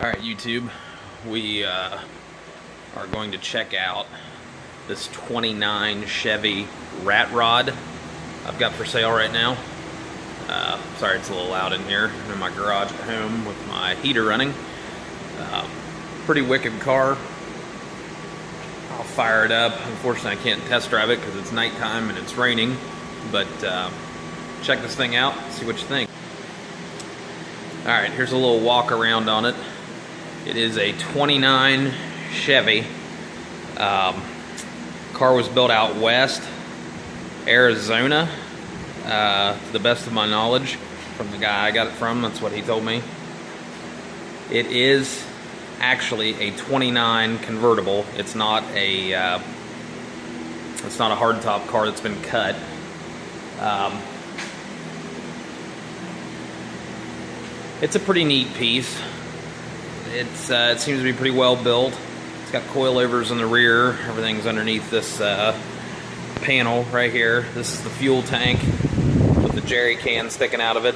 Alright, YouTube, we are going to check out this 29 Chevy Rat Rod I've got for sale right now. Sorry it's a little loud in here. I'm in my garage at home with my heater running. Pretty wicked car. I'll fire it up. Unfortunately, I can't test drive it because it's nighttime and it's raining. But check this thing out, see what you think. Alright, here's a little walk around on it. It is a 29 Chevy. Car was built out west, Arizona, to the best of my knowledge, from the guy I got it from. That's what he told me. It is actually a 29 convertible. It's not a hardtop car that's been cut. It's a pretty neat piece. It seems to be pretty well built. It's got coilovers in the rear. Everything's underneath this panel right here. This is the fuel tank with the jerry can sticking out of it.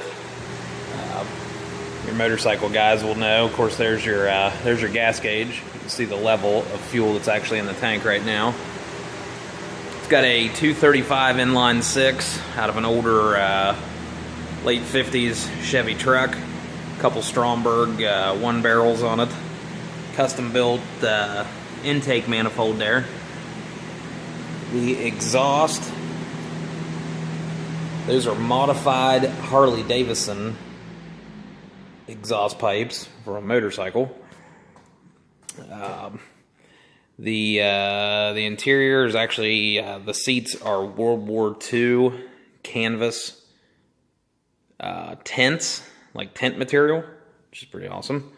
Your motorcycle guys will know. Of course, there's your gas gauge. You can see the level of fuel that's actually in the tank right now. It's got a 235 inline six out of an older late 50s Chevy truck. Couple Stromberg 1-barrels on it. Custom built intake manifold there. The exhaust, those are modified Harley Davidson exhaust pipes for a motorcycle. The interior is actually, the seats are World War II canvas tents, like tent material, which is pretty awesome.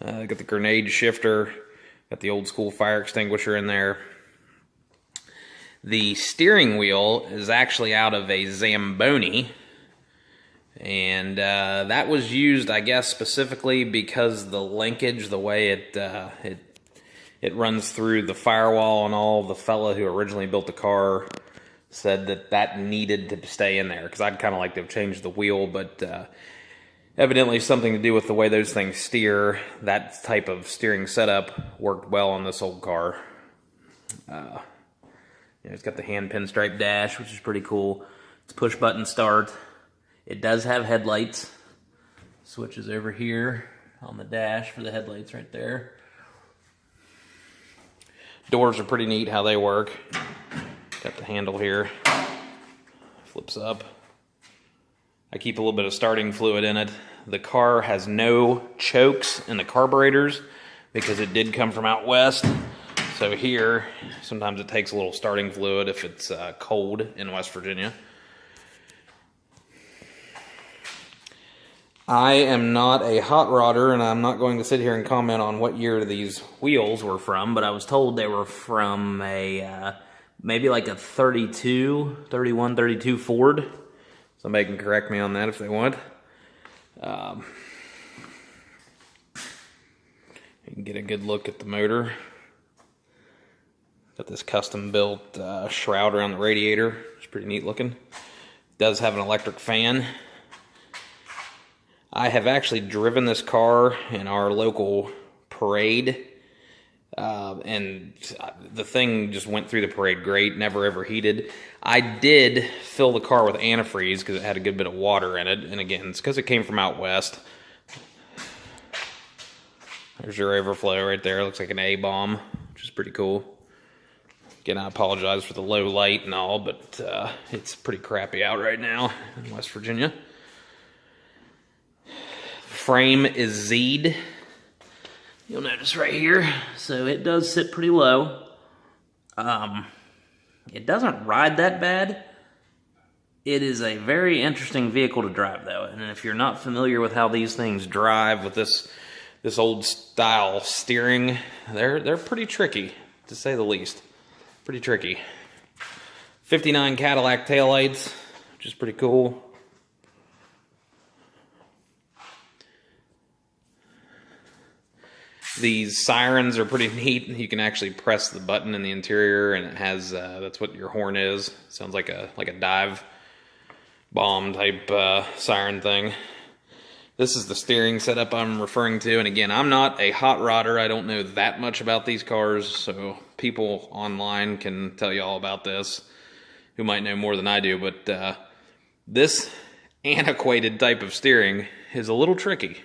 Got the grenade shifter, got the old school fire extinguisher in there. The steering wheel is actually out of a Zamboni, and that was used, I guess, specifically because the linkage, the way it runs through the firewall and all. The fella who originally built the car said that needed to stay in there, because I'd kind of like to have changed the wheel, but evidently something to do with the way those things steer. That type of steering setup worked well on this old car. It's got the hand pinstripe dash, which is pretty cool. It's push button start. It does have headlights. Switches over here on the dash for the headlights right there. Doors are pretty neat how they work. Got the handle here. Flips up. I keep a little bit of starting fluid in it. The car has no chokes in the carburetors because it did come from out west. So here, sometimes it takes a little starting fluid if it's cold in West Virginia. I am not a hot rodder, and I'm not going to sit here and comment on what year these wheels were from, but I was told they were from a, maybe like a 31, 32 Ford. Somebody can correct me on that if they want. You can get a good look at the motor. Got this custom built shroud around the radiator. It's pretty neat looking. It does have an electric fan. I have actually driven this car in our local parade. And the thing just went through the parade great, never ever heated. I did fill the car with antifreeze because it had a good bit of water in it, and again, it's because it came from out west. There's your overflow right there. It looks like an A-bomb, which is pretty cool. Again, I apologize for the low light and all, but it's pretty crappy out right now in West Virginia. Frame is Z'd. You'll notice right here, so it does sit pretty low. It doesn't ride that bad. It is a very interesting vehicle to drive, though, and if you're not familiar with how these things drive with this old style steering, they're pretty tricky, to say the least. Pretty tricky. 59 Cadillac taillights, which is pretty cool. These sirens are pretty neat. You can actually press the button in the interior, and it has that's what your horn is. Sounds like a dive bomb type siren thing. This is the steering setup I'm referring to, and again, I'm not a hot rodder. I don't know that much about these cars, so people online can tell you all about this who might know more than I do, but this antiquated type of steering is a little tricky.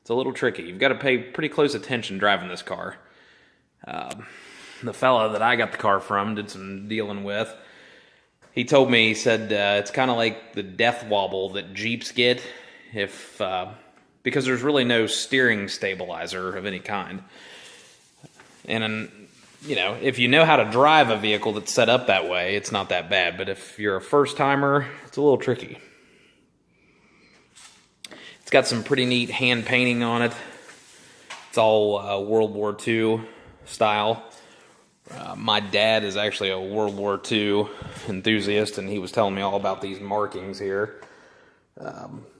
It's a little tricky. You've got to pay pretty close attention driving this car. The fella that I got the car from, did some dealing with, he told me, he said it's kind of like the death wobble that Jeeps get because there's really no steering stabilizer of any kind. And you know, if you know how to drive a vehicle that's set up that way, it's not that bad. But if you're a first-timer, it's a little tricky. It's got some pretty neat hand painting on it. It's all World War II style. My dad is actually a World War II enthusiast, and he was telling me all about these markings here.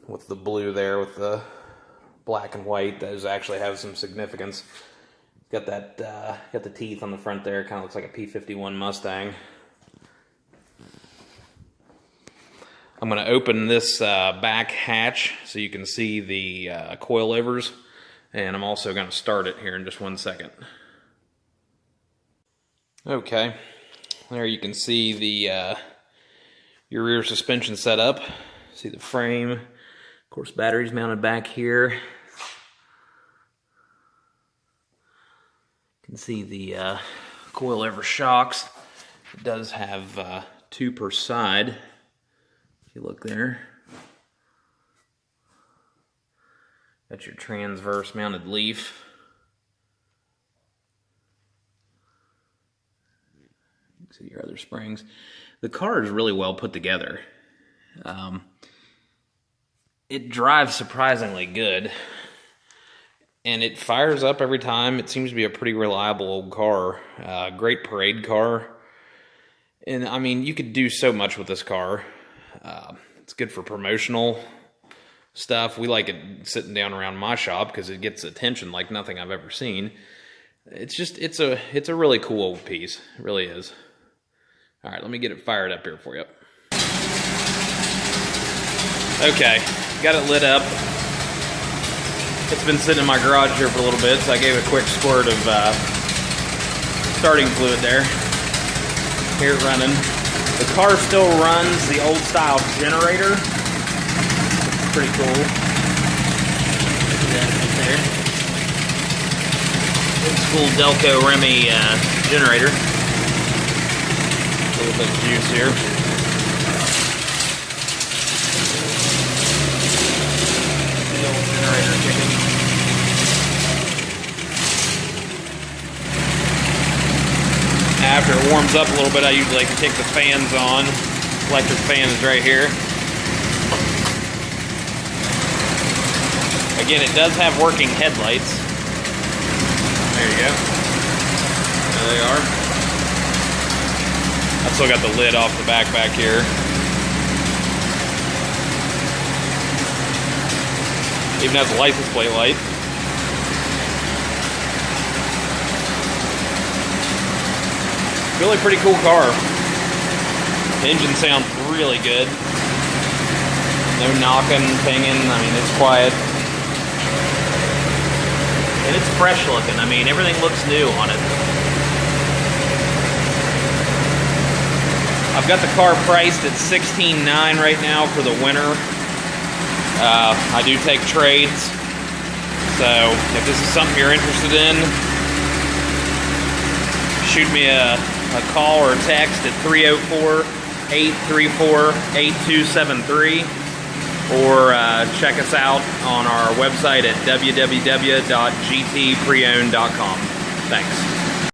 With the blue there, with the black and white, those actually have some significance. Got that, got the teeth on the front there, kind of looks like a P-51 Mustang. I'm going to open this back hatch so you can see the coilovers, and I'm also going to start it here in just 1 second. Okay, there you can see the your rear suspension setup. See the frame. Of course, batteries mounted back here. You can see the coilover shocks. It does have 2 per side. If you look there. Got your transverse mounted leaf. You can see your other springs. The car is really well put together. It drives surprisingly good, and it fires up every time. It seems to be a pretty reliable old car. Great parade car, and I mean, you could do so much with this car. It's good for promotional stuff. We like it sitting down around my shop because it gets attention like nothing I've ever seen. It's a really cool old piece. It really is. All right, let me get it fired up here for you. Okay, got it lit up. It's been sitting in my garage here for a little bit, so I gave it a quick squirt of starting fluid there. Here's running. The car still runs the old style generator. It's pretty cool. Look at that right there. Old school Delco Remy generator. A little bit of juice here. The old generator kicking. After it warms up a little bit, I usually like to kick the fans on. Electric fan is right here. Again, it does have working headlights. There you go. There they are. I've still got the lid off the back here. Even has a license plate light. Really pretty cool car. The engine sounds really good. No knocking, pinging. I mean, it's quiet. And it's fresh looking. I mean, everything looks new on it. I've got the car priced at $16,900 right now for the winter. I do take trades. So if this is something you're interested in, shoot me a call or a text at 304-834-8273, or check us out on our website at www.gtpreowned.com. Thanks.